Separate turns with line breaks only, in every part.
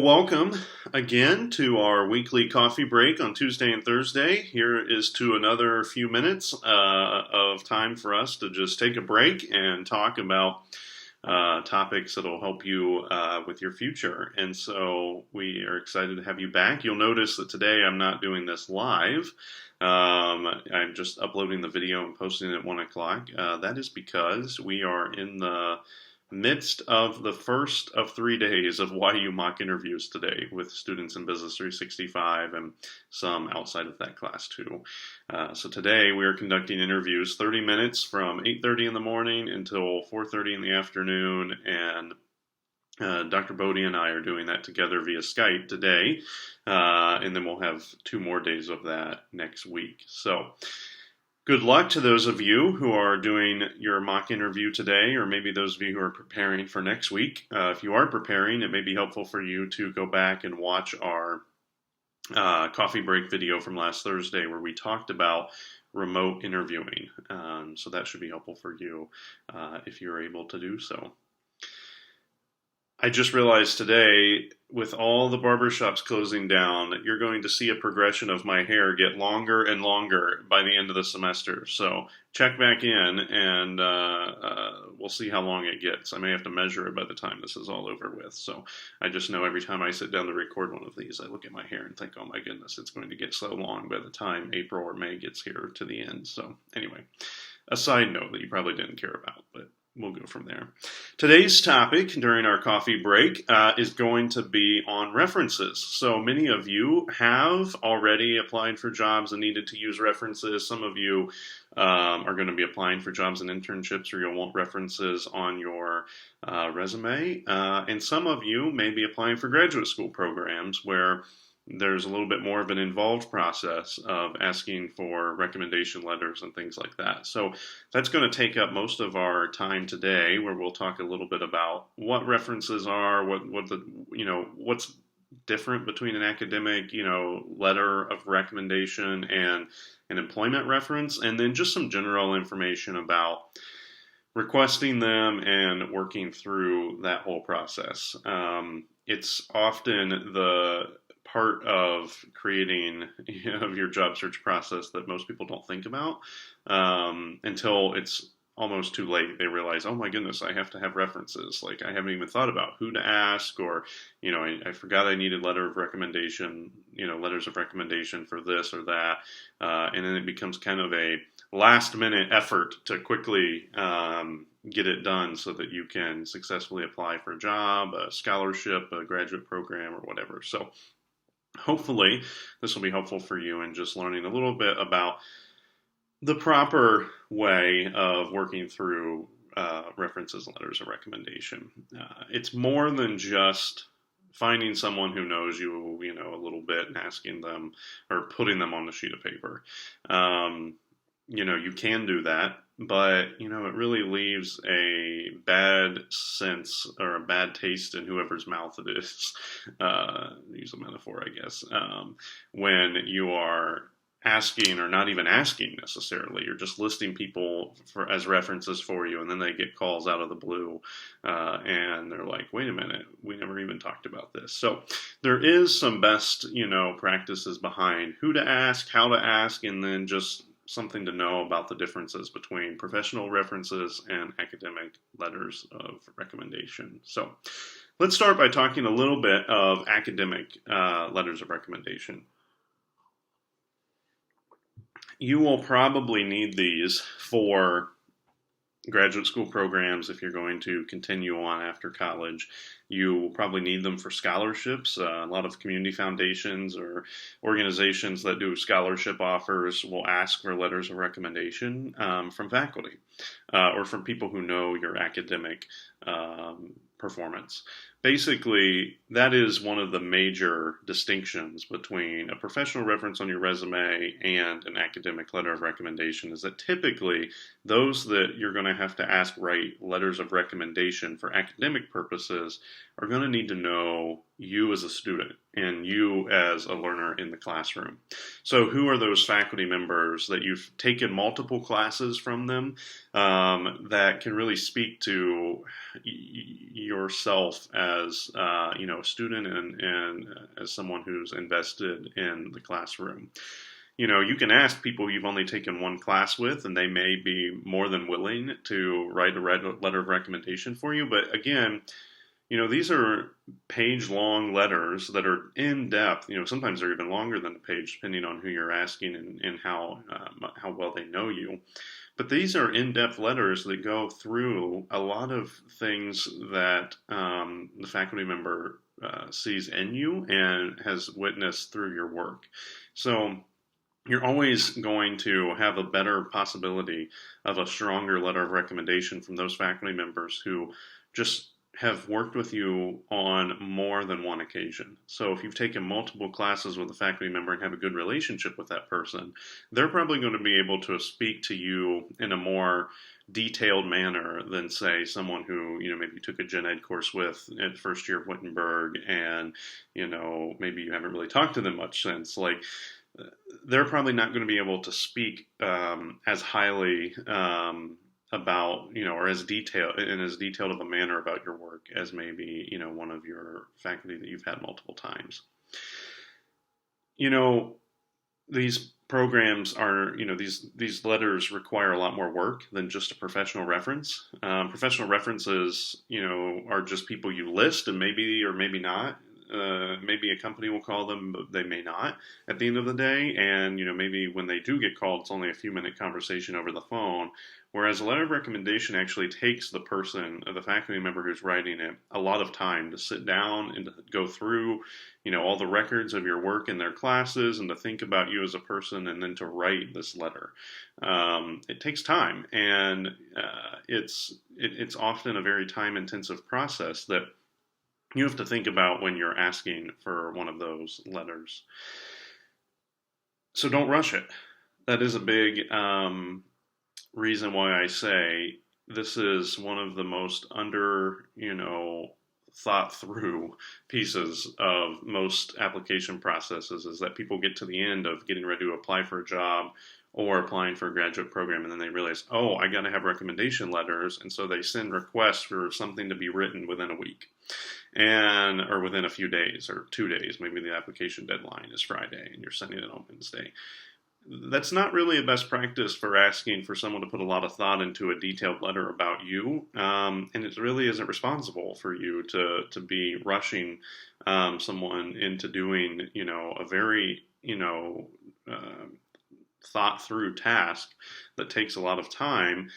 Well, welcome again to our weekly coffee break on Tuesday and Thursday. Here is to another few minutes of time for us to just take a break and talk about topics that will help you with your future. And so we are excited to have you back. You'll notice that today I'm not doing this live. I'm just uploading the video and posting it at 1 o'clock. That is because we are in the midst of the first of 3 days of YU mock interviews today with students in Business 365 and some outside of that class too. So today we are conducting interviews 30 minutes from 8:30 in the morning until 4:30 in the afternoon, and Dr. Bodie and I are doing that together via Skype today, and then we'll have 2 more days of that next week. So good luck to those of you who are doing your mock interview today, or maybe those of you who are preparing for next week. If you are preparing, it may be helpful for you to go back and watch our coffee break video from last Thursday where we talked about remote interviewing. So that should be helpful for you if you're able to do so. I just realized today, with all the barbershops closing down, that you're going to see a progression of my hair get longer and longer by the end of the semester. So check back in and we'll see how long it gets. I may have to measure it by the time this is all over with. So I just know every time I sit down to record one of these, I look at my hair and think, oh my goodness, it's going to get so long by the time April or May gets here to the end. So anyway, a side note that you probably didn't care about, but we'll go from there. Today's topic during our coffee break is going to be on references. So many of you have already applied for jobs and needed to use references. Some of you are going to be applying for jobs and internships, or you'll want references on your resume. And some of you may be applying for graduate school programs where there's a little bit more of an involved process of asking for recommendation letters and things like that. So that's going to take up most of our time today, where we'll talk a little bit about what references are, what's different between an academic, letter of recommendation and an employment reference, and then just some general information about requesting them and working through that whole process. It's often the part of creating your job search process that most people don't think about until it's almost too late. They realize, oh my goodness, I have to have references. Like, I haven't even thought about who to ask, or I forgot I needed letters of recommendation for this or that, and then it becomes kind of a last minute effort to quickly get it done so that you can successfully apply for a job, a scholarship, a graduate program, or whatever. So hopefully this will be helpful for you in just learning a little bit about the proper way of working through references and letters of recommendation. It's more than just finding someone who knows you, a little bit and asking them or putting them on a sheet of paper. You can do that, but, it really leaves a bad sense or a bad taste in whoever's mouth it is, use a metaphor, I guess, when you are asking, or not even asking necessarily, you're just listing people as references for you, and then they get calls out of the blue, and they're like, wait a minute, we never even talked about this. So there is some best, practices behind who to ask, how to ask, and then just something to know about the differences between professional references and academic letters of recommendation. So let's start by talking a little bit of academic letters of recommendation. You will probably need these for graduate school programs if you're going to continue on after college. You will probably need them for scholarships. A lot of community foundations or organizations that do scholarship offers will ask for letters of recommendation from faculty or from people who know your academic performance. Basically, that is one of the major distinctions between a professional reference on your resume and an academic letter of recommendation, is that typically those that you're going to have to ask write letters of recommendation for academic purposes are going to need to know you as a student and you as a learner in the classroom. So who are those faculty members that you've taken multiple classes from them that can really speak to yourself as a student and as someone who's invested in the classroom. You can ask people you've only taken one class with, and they may be more than willing to write a letter of recommendation for you. But again, these are page-long letters that are in-depth. Sometimes they're even longer than a page, depending on who you're asking and how well they know you. But these are in-depth letters that go through a lot of things that the faculty member sees in you and has witnessed through your work. So you're always going to have a better possibility of a stronger letter of recommendation from those faculty members who just have worked with you on more than one occasion. So if you've taken multiple classes with a faculty member and have a good relationship with that person, they're probably going to be able to speak to you in a more detailed manner than, say, someone who, maybe you took a gen ed course with at first year of Wittenberg and, maybe you haven't really talked to them much since. Like, they're probably not going to be able to speak as highly about, or as detailed of a manner about your work as maybe, one of your faculty that you've had multiple times. These programs are, these letters require a lot more work than just a professional reference. Professional references, are just people you list and maybe or maybe not. Maybe a company will call them, but they may not at the end of the day. And, maybe when they do get called, it's only a few minute conversation over the phone. Whereas a letter of recommendation actually takes the person, the faculty member who's writing it, a lot of time to sit down and to go through, all the records of your work in their classes and to think about you as a person and then to write this letter. It takes time, and it's often a very time intensive process that you have to think about when you're asking for one of those letters. So don't rush it. That is a big reason why I say this is one of the most thought through pieces of most application processes, is that people get to the end of getting ready to apply for a job or applying for a graduate program, and then they realize, oh, I got to have recommendation letters, and so they send requests for something to be written within a week, or within a few days or 2 days. Maybe the application deadline is Friday, and you're sending it on Wednesday. That's not really a best practice for asking for someone to put a lot of thought into a detailed letter about you, and it really isn't responsible for you to be rushing someone into doing, a very, thought through task that takes a lot of time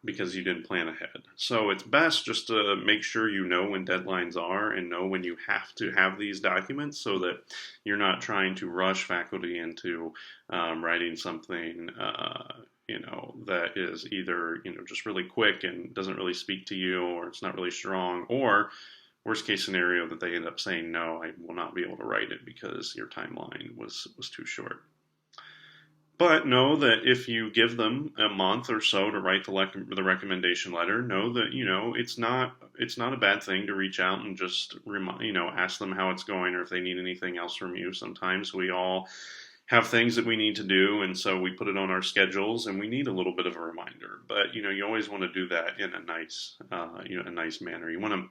because you didn't plan ahead. So it's best just to make sure you know when deadlines are and know when you have to have these documents, so that you're not trying to rush faculty into writing something that is either just really quick and doesn't really speak to you, or it's not really strong, or worst case scenario that they end up saying, no, I will not be able to write it because your timeline was too short. But know that if you give them a month or so to write the recommendation letter, know that it's not a bad thing to reach out and just ask them how it's going, or if they need anything else from you. Sometimes we all have things that we need to do, and so we put it on our schedules, and we need a little bit of a reminder. But you always want to do that in a nice manner. You want to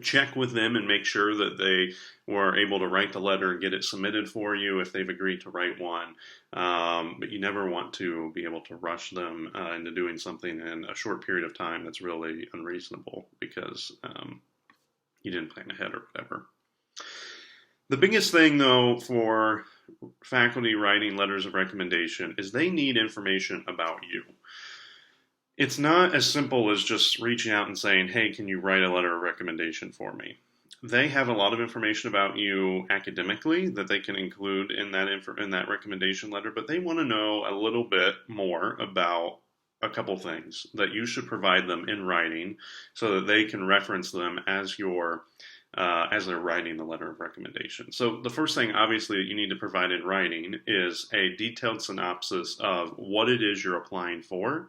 check with them and make sure that they were able to write the letter and get it submitted for you if they've agreed to write one. But you never want to be able to rush them into doing something in a short period of time that's really unreasonable because you didn't plan ahead or whatever. The biggest thing, though, for faculty writing letters of recommendation is they need information about you. It's not as simple as just reaching out and saying, hey, can you write a letter of recommendation for me? They have a lot of information about you academically that they can include in that recommendation letter, but they want to know a little bit more about a couple things that you should provide them in writing so that they can reference them as they're writing the letter of recommendation. So the first thing, obviously, that you need to provide in writing is a detailed synopsis of what it is you're applying for.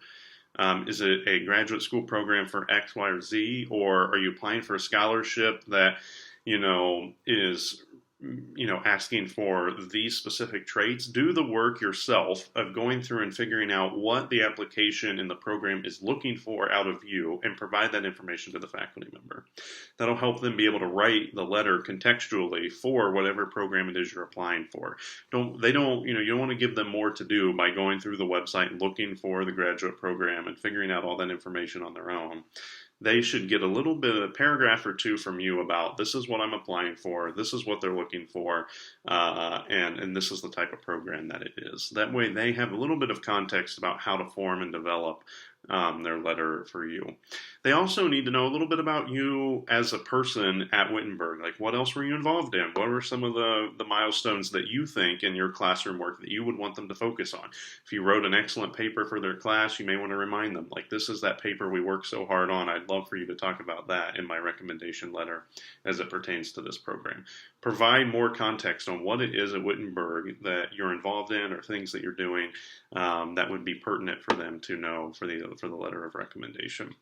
Is it a graduate school program for X, Y, or Z, or are you applying for a scholarship that, is asking for these specific traits, do the work yourself of going through and figuring out what the application in the program is looking for out of you and provide that information to the faculty member. That'll help them be able to write the letter contextually for whatever program it is you're applying for. You don't want to give them more to do by going through the website and looking for the graduate program and figuring out all that information on their own. They should get a little bit, a paragraph or two from you about this is what I'm applying for, this is what they're looking for, and this is the type of program that it is. That way they have a little bit of context about how to form and develop their letter for you. They also need to know a little bit about you as a person at Wittenberg. Like, what else were you involved in? What were some of the milestones that you think in your classroom work that you would want them to focus on? If you wrote an excellent paper for their class, you may want to remind them, like, this is that paper we worked so hard on. I'd love for you to talk about that in my recommendation letter as it pertains to this program. Provide more context on what it is at Wittenberg that you're involved in or things that you're doing that would be pertinent for them to know for the letter of recommendation.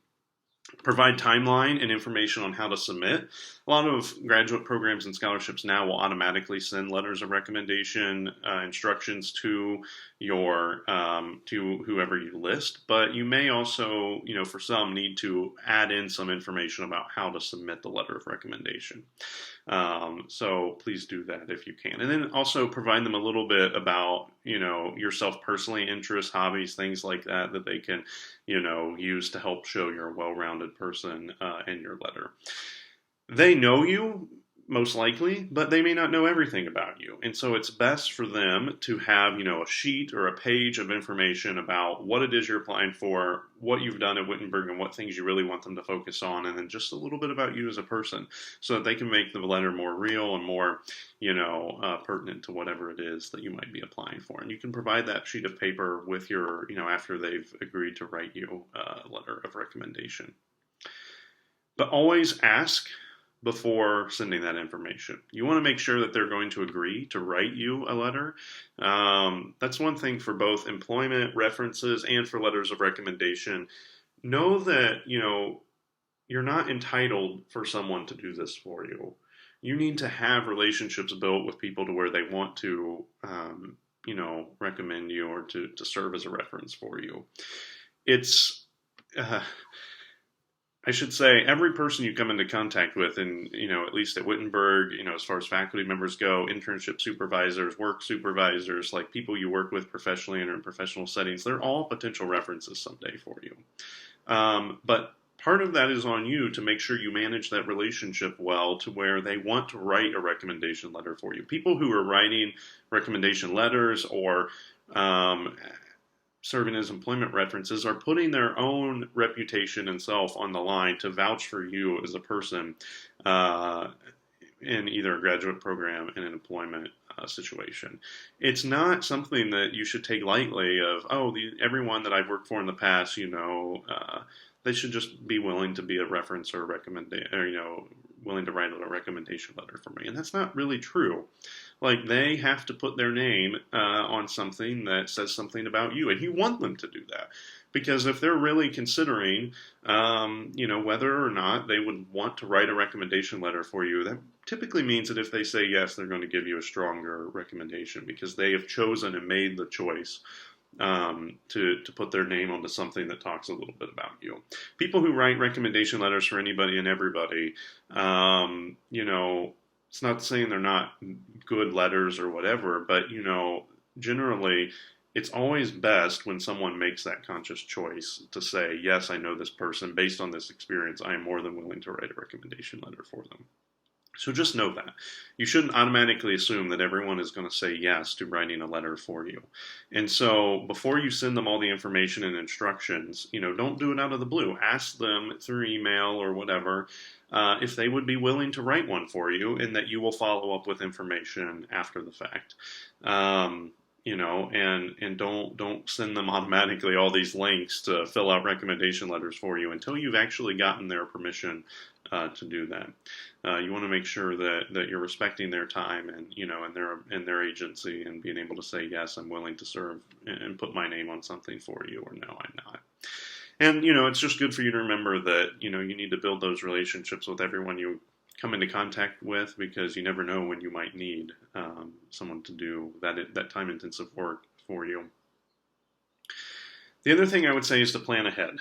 Provide timeline and information on how to submit. A lot of graduate programs and scholarships now will automatically send letters of recommendation instructions to your to whoever you list, but you may also, for some, need to add in some information about how to submit the letter of recommendation. So please do that if you can. And then also provide them a little bit about, yourself personally, interests, hobbies, things like that they can, use to help show you're a well-rounded person in your letter. They know you, most likely, but they may not know everything about you. And so it's best for them to have, a sheet or a page of information about what it is you're applying for, what you've done at Wittenberg, and what things you really want them to focus on, and then just a little bit about you as a person so that they can make the letter more real and more, pertinent to whatever it is that you might be applying for. And you can provide that sheet of paper with your, after they've agreed to write you a letter of recommendation. But always ask before sending that information. You want to make sure that they're going to agree to write you a letter. That's one thing for both employment references and for letters of recommendation. Know that, you're not entitled for someone to do this for you. You need to have relationships built with people to where they want to, recommend you or to serve as a reference for you. It's... I should say every person you come into contact with, and at least at Wittenberg, as far as faculty members go, internship supervisors, work supervisors, like people you work with professionally and in professional settings, they're all potential references someday for you. But part of that is on you to make sure you manage that relationship well to where they want to write a recommendation letter for you. People who are writing recommendation letters or serving as employment references are putting their own reputation and self on the line to vouch for you as a person in either a graduate program and an employment situation. It's not something that you should take lightly of, everyone that I've worked for in the past, they should just be willing to be a reference or willing to write a recommendation letter for me. And that's not really true. Like, they have to put their name on something that says something about you, and you want them to do that. Because if they're really considering, whether or not they would want to write a recommendation letter for you, that typically means that if they say yes, they're going to give you a stronger recommendation because they have chosen and made the choice to put their name onto something that talks a little bit about you. People who write recommendation letters for anybody and everybody, it's not saying they're not good letters or whatever, but, generally it's always best when someone makes that conscious choice to say, yes, I know this person. Based on this experience, I am more than willing to write a recommendation letter for them. So just know that. You shouldn't automatically assume that everyone is going to say yes to writing a letter for you. And so before you send them all the information and instructions, don't do it out of the blue. Ask them through email or whatever if they would be willing to write one for you and that you will follow up with information after the fact. And don't send them automatically all these links to fill out recommendation letters for you until you've actually gotten their permission to do that. You want to make sure that you're respecting their time and and their agency and being able to say, yes, I'm willing to serve and put my name on something for you, or no, I'm not. And it's just good for you to remember that you need to build those relationships with everyone you come into contact with, because you never know when you might need someone to do that time intensive work for you. The other thing I would say is to plan ahead.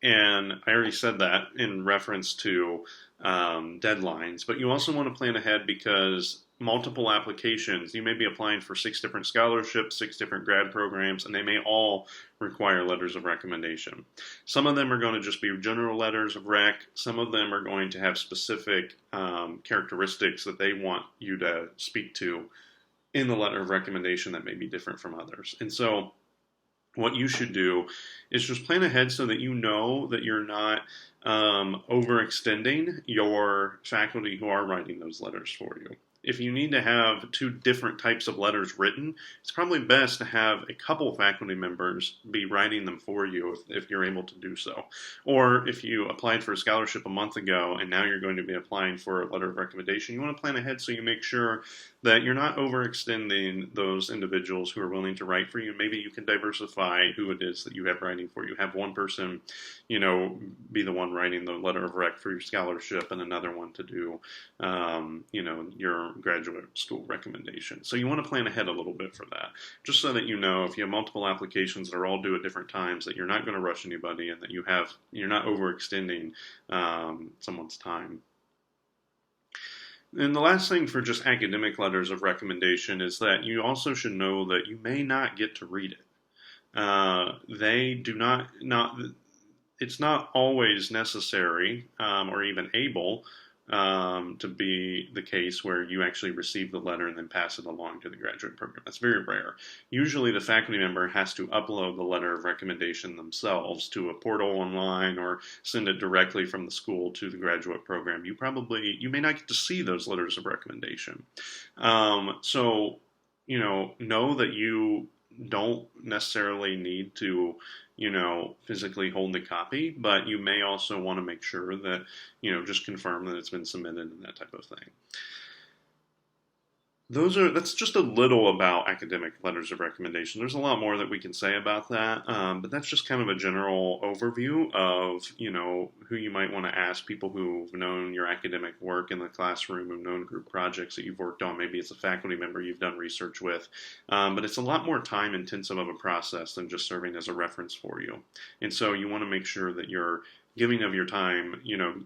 And I already said that in reference to deadlines, but you also want to plan ahead because multiple applications, you may be applying for 6 different scholarships, 6 different grad programs, and they may all require letters of recommendation. Some of them are going to just be general letters of rec. Some of them are going to have specific characteristics that they want you to speak to in the letter of recommendation that may be different from others. And so what you should do is just plan ahead so that you know that you're not overextending your faculty who are writing those letters for you. If you need to have 2 different types of letters written, it's probably best to have a couple faculty members be writing them for you if you're able to do so. Or if you applied for a scholarship a month ago and now you're going to be applying for a letter of recommendation, you want to plan ahead so you make sure that you're not overextending those individuals who are willing to write for you. Maybe you can diversify who it is that you have writing for you. Have one person, be the one writing the letter of rec for your scholarship and another one to do, your graduate school recommendation. So you want to plan ahead a little bit for that, just so that if you have multiple applications that are all due at different times, that you're not going to rush anybody and that you're not overextending someone's time. And the last thing for just academic letters of recommendation is that you also should know that you may not get to read it. They do not, it's not always necessary or even able to be the case where you actually receive the letter and then pass it along to the graduate program. That's very rare. Usually the faculty member has to upload the letter of recommendation themselves to a portal online or send it directly from the school to the graduate program. You may not get to see those letters of recommendation. So know that you don't necessarily need to physically hold the copy, but you may also want to make sure that, just confirm that it's been submitted and that type of thing. That's just a little about academic letters of recommendation. There's a lot more that we can say about that, but that's just kind of a general overview of, who you might want to ask, people who've known your academic work in the classroom, who've known group projects that you've worked on. Maybe it's a faculty member you've done research with, but it's a lot more time intensive of a process than just serving as a reference for you. And so you want to make sure that you're giving of your time,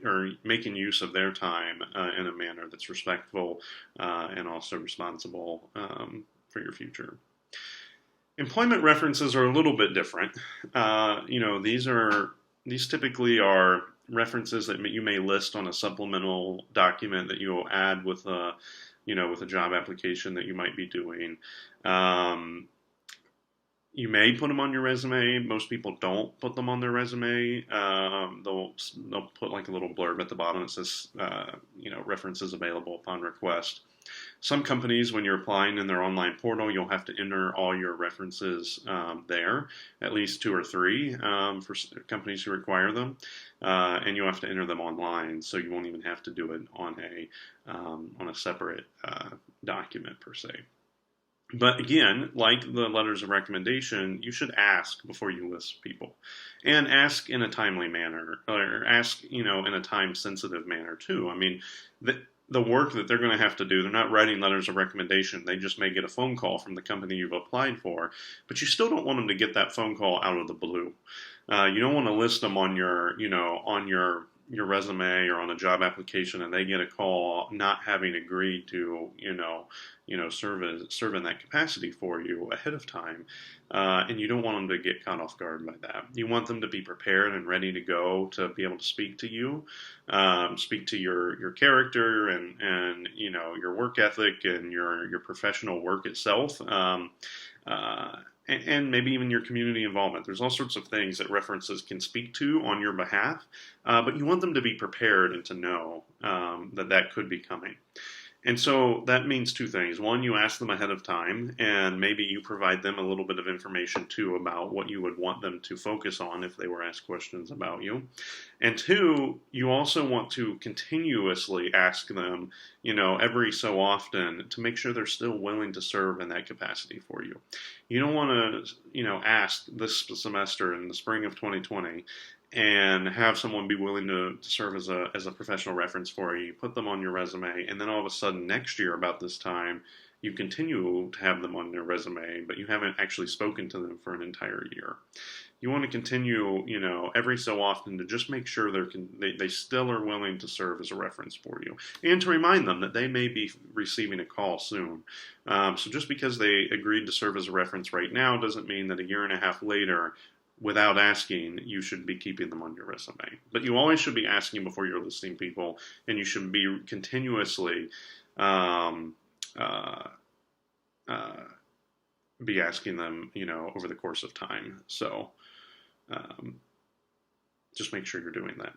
or making use of their time in a manner that's respectful and also responsible for your future. Employment references are a little bit different. These typically are references that you may list on a supplemental document that you will add with a job application that you might be doing. You may put them on your resume. Most people don't put them on their resume. They'll put like a little blurb at the bottom that says, references available upon request. Some companies, when you're applying in their online portal, you'll have to enter all your references there, at least 2 or 3 for companies who require them, and you'll have to enter them online. So you won't even have to do it on a separate document per se. But again, like the letters of recommendation, you should ask before you list people, and ask in a timely manner, or ask, in a time-sensitive manner too. I mean, the work that they're going to have to do, they're not writing letters of recommendation. They just may get a phone call from the company you've applied for, but you still don't want them to get that phone call out of the blue. You don't want to list them on your resume or on a job application, and they get a call not having agreed to, serve in that capacity for you ahead of time, and you don't want them to get caught off guard by that. You want them to be prepared and ready to go to be able to speak to you, speak to your character and your work ethic and your professional work itself. And maybe even your community involvement. There's all sorts of things that references can speak to on your behalf, but you want them to be prepared and to know that could be coming. And so that means 2 things. One, you ask them ahead of time, and maybe you provide them a little bit of information too about what you would want them to focus on if they were asked questions about you. And 2, you also want to continuously ask them, every so often to make sure they're still willing to serve in that capacity for you. You don't want to, ask this semester in the spring of 2020 and have someone be willing to serve as a professional reference for you. You put them on your resume, and then all of a sudden next year about this time, you continue to have them on your resume, but you haven't actually spoken to them for an entire year. You want to continue, every so often to just make sure they still are willing to serve as a reference for you, and to remind them that they may be receiving a call soon. So just because they agreed to serve as a reference right now doesn't mean that a year and a half later, without asking, you should be keeping them on your resume. But you always should be asking before you're listing people, and you should be continuously um, uh, uh, be asking them, over the course of time. So um, just make sure you're doing that.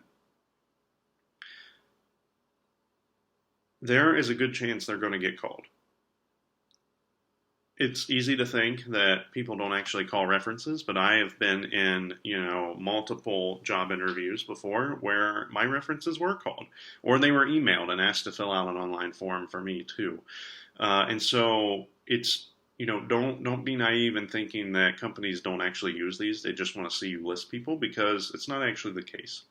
There is a good chance they're going to get called. It's easy to think that people don't actually call references, but I have been in, multiple job interviews before where my references were called, or they were emailed and asked to fill out an online form for me too. And so it's, don't be naive in thinking that companies don't actually use these. They just want to see you list people, because it's not actually the case.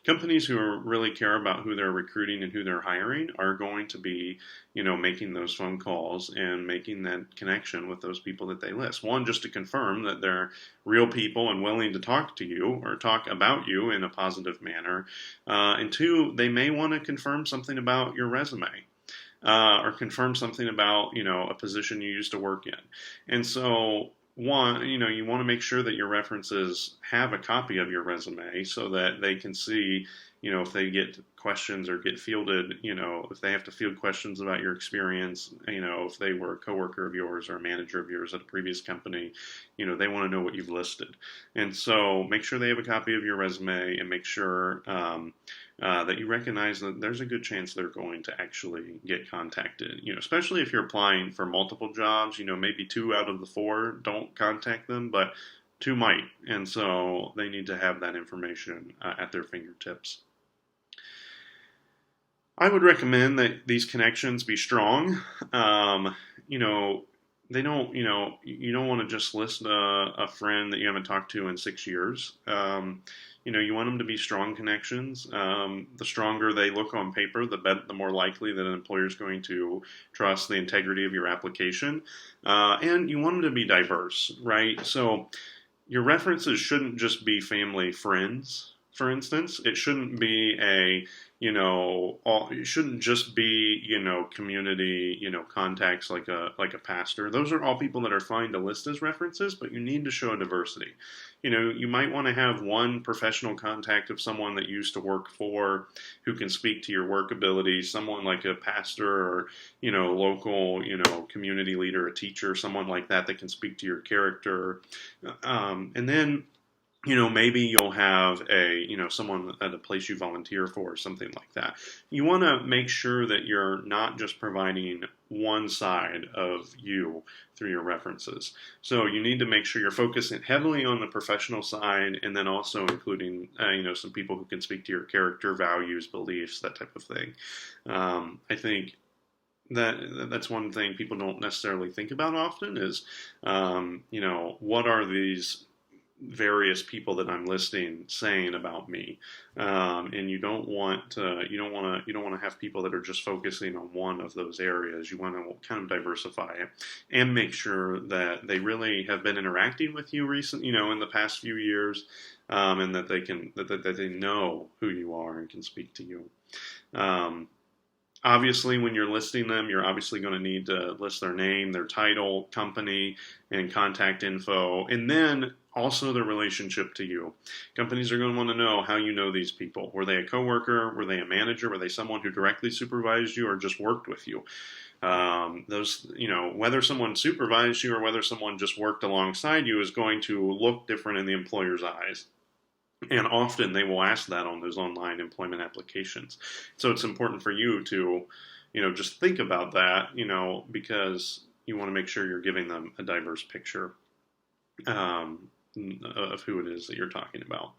Companies who really care about who they're recruiting and who they're hiring are going to be, making those phone calls and making that connection with those people that they list. One, just to confirm that they're real people and willing to talk to you or talk about you in a positive manner. And two, they may want to confirm something about your resume. Or confirm something about, a position you used to work in. And so, one, you want to make sure that your references have a copy of your resume so that they can see, if they get questions or get fielded, if they have to field questions about your experience, if they were a coworker of yours or a manager of yours at a previous company, they want to know what you've listed. And so make sure they have a copy of your resume, and make sure that you recognize that there's a good chance they're going to actually get contacted. Especially if you're applying for multiple jobs, maybe 2 out of the 4 don't contact them, but 2 might. And so they need to have that information at their fingertips. I would recommend that these connections be strong. They don't, you don't want to just list a friend that you haven't talked to in 6 years. You want them to be strong connections. The stronger they look on paper, the more likely that an employer is going to trust the integrity of your application. And you want them to be diverse, right? So your references shouldn't just be family friends, for instance. It shouldn't be it shouldn't just be, community, contacts like a pastor. Those are all people that are fine to list as references, but you need to show diversity. You might want to have one professional contact of someone that you used to work for who can speak to your work abilities, someone like a pastor or, local, community leader, a teacher, someone like that can speak to your character. And then, maybe you'll have someone at a place you volunteer for or something like that. You want to make sure that you're not just providing one side of you through your references. So you need to make sure you're focusing heavily on the professional side, and then also including, some people who can speak to your character, values, beliefs, that type of thing. I think that's one thing people don't necessarily think about often is, what are these various people that I'm listing saying about me, and you don't want to have people that are just focusing on one of those areas. You want to kind of diversify it and make sure that they really have been interacting with you in the past few years, and that they know who you are and can speak to you. Obviously, when you're listing them, you're obviously going to need to list their name, their title, company, and contact info, and then also their relationship to you. Companies are going to want to know how you know these people. Were they a coworker? Were they a manager? Were they someone who directly supervised you or just worked with you? Whether someone supervised you or whether someone just worked alongside you is going to look different in the employer's eyes. And often they will ask that on those online employment applications. So it's important for you to, just think about that, because you want to make sure you're giving them a diverse picture of who it is that you're talking about.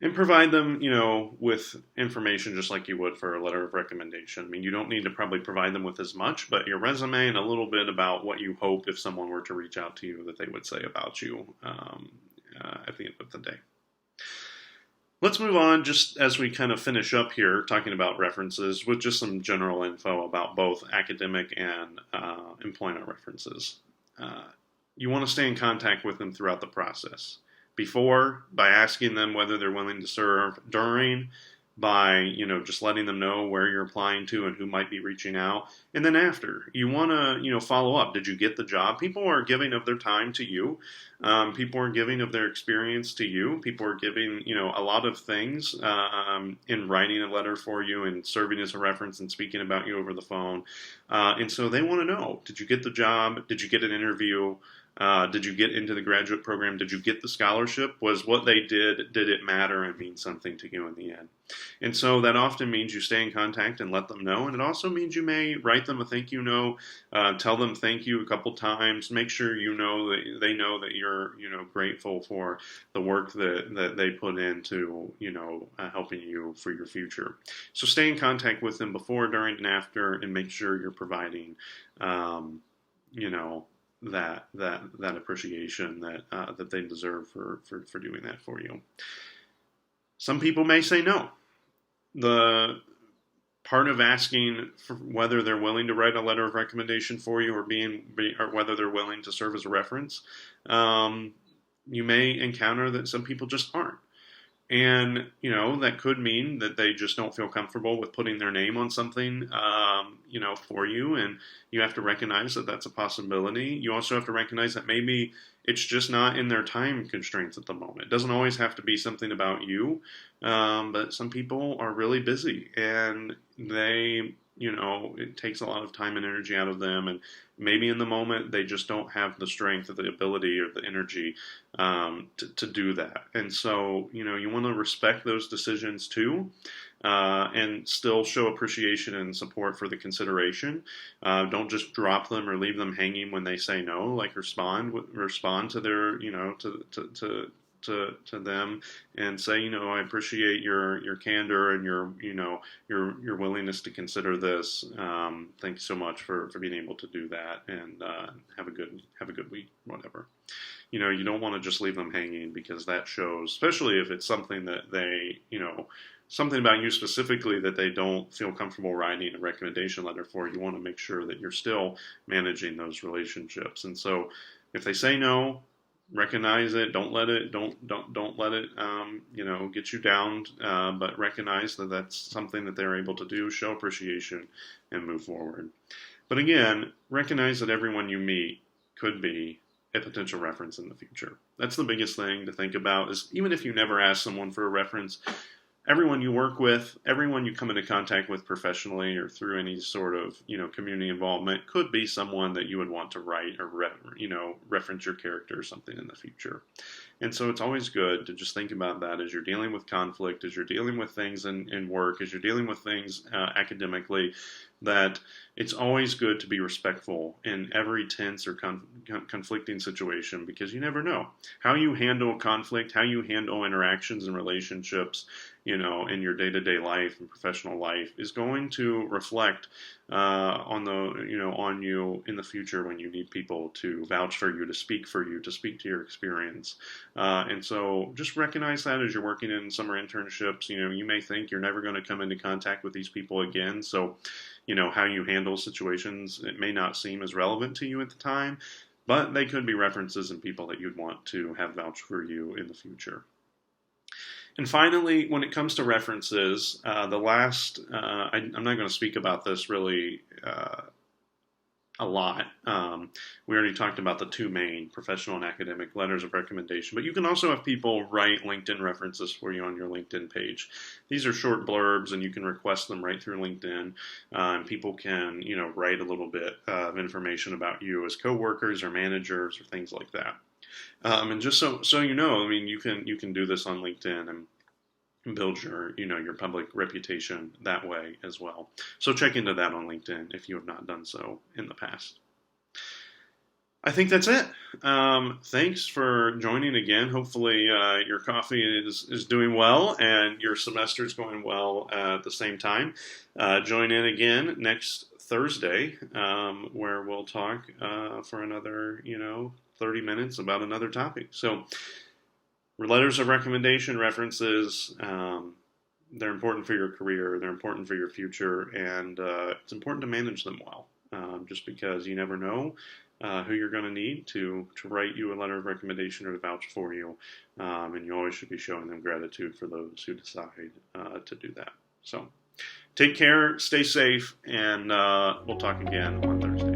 And provide them, with information just like you would for a letter of recommendation. I mean, you don't need to probably provide them with as much, but your resume and a little bit about what you hope if someone were to reach out to you that they would say about you at the end of the day. Let's move on just as we kind of finish up here talking about references with just some general info about both academic and employment references. Uh, you want to stay in contact with them throughout the process. Before, by asking them whether they're willing to serve. During, by just letting them know where you're applying to and who might be reaching out. And then after, you want to follow up. Did you get the job? People are giving of their time to you. People are giving of their experience to you. People are giving a lot of things in writing a letter for you and serving as a reference and speaking about you over the phone. And so they want to know: did you get the job? Did you get an interview? Did you get into the graduate program? Did you get the scholarship? Was what they did it matter and mean something to you in the end? And so that often means you stay in contact and let them know. And it also means you may write them a thank you note, tell them thank you a couple times, make sure that they know that you're grateful for the work that they put into helping you for your future. So stay in contact with them before, during, and after, and make sure you're providing that appreciation that they deserve for doing that for you. Some people may say no. The part of asking for whether they're willing to write a letter of recommendation for you, or whether they're willing to serve as a reference, you may encounter that some people just aren't. And, that could mean that they just don't feel comfortable with putting their name on something, for you. And you have to recognize that that's a possibility. You also have to recognize that maybe it's just not in their time constraints at the moment. It doesn't always have to be something about you. But some people are really busy, and it takes a lot of time and energy out of them. And maybe in the moment they just don't have the strength or the ability or the energy to do that. And so, you want to respect those decisions too, and still show appreciation and support for the consideration. Don't just drop them or leave them hanging when they say no. Like respond to their, to them and say, I appreciate your candor and your willingness to consider this. Thank you so much for being able to do that, and have a good week, whatever. You don't want to just leave them hanging, because that shows, especially if it's something that they, something about you specifically that they don't feel comfortable writing a recommendation letter for. You want to make sure that you're still managing those relationships. And so if they say no, recognize it. Don't let it get you down. But recognize that that's something that they're able to do. Show appreciation and move forward. But again, recognize that everyone you meet could be a potential reference in the future. That's the biggest thing to think about. Is even if you never ask someone for a reference, everyone you work with, everyone you come into contact with professionally or through any sort of, community involvement could be someone that you would want to write or, reference your character or something in the future. And so it's always good to just think about that as you're dealing with conflict, as you're dealing with things in work, as you're dealing with things academically, that it's always good to be respectful in every tense or conflicting situation, because you never know. How you handle conflict, how you handle interactions and relationships, in your day-to-day life and professional life is going to reflect on you in the future when you need people to vouch for you, to speak to your experience. And so just recognize that as you're working in summer internships. You may think you're never going to come into contact with these people again. So, how you handle situations, it may not seem as relevant to you at the time, but they could be references and people that you'd want to have vouch for you in the future. And finally, when it comes to references, I'm not going to speak about this really a lot. We already talked about the two main, professional and academic letters of recommendation, but you can also have people write LinkedIn references for you on your LinkedIn page. These are short blurbs, and you can request them right through LinkedIn. And people can, write a little bit of information about you as coworkers or managers or things like that. And just so you can do this on LinkedIn and build your public reputation that way as well. So check into that on LinkedIn if you have not done so in the past. I think that's it. Thanks for joining again. Hopefully your coffee is doing well and your semester is going well at the same time. Join in again next Thursday, where we'll talk for another 30 minutes about another topic. So letters of recommendation, references, they're important for your career, they're important for your future, and it's important to manage them well, just because you never know who you're going to need to write you a letter of recommendation or to vouch for you, and you always should be showing them gratitude for those who decide to do that. So take care, stay safe, and we'll talk again on Thursday.